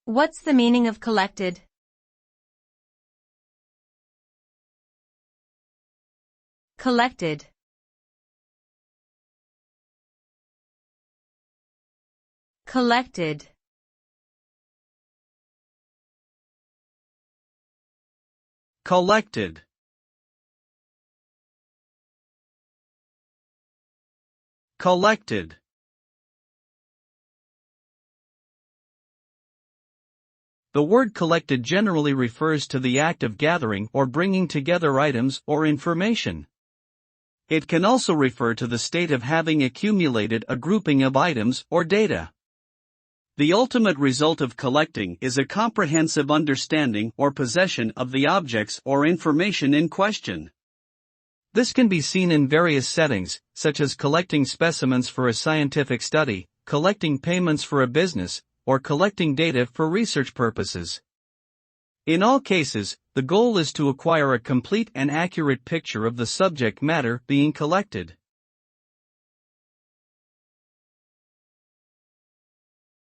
What's the meaning of collected? Collected. Collected. Collected. Collected. The word collected generally refers to the act of gathering or bringing together items or information. It can also refer to the state of having accumulated a grouping of items or data. The ultimate result of collecting is a comprehensive understanding or possession of the objects or information in question. This can be seen in various settings, such as collecting specimens for a scientific study, collecting payments for a business, or collecting data for research purposes. In all cases, the goal is to acquire a complete and accurate picture of the subject matter being collected.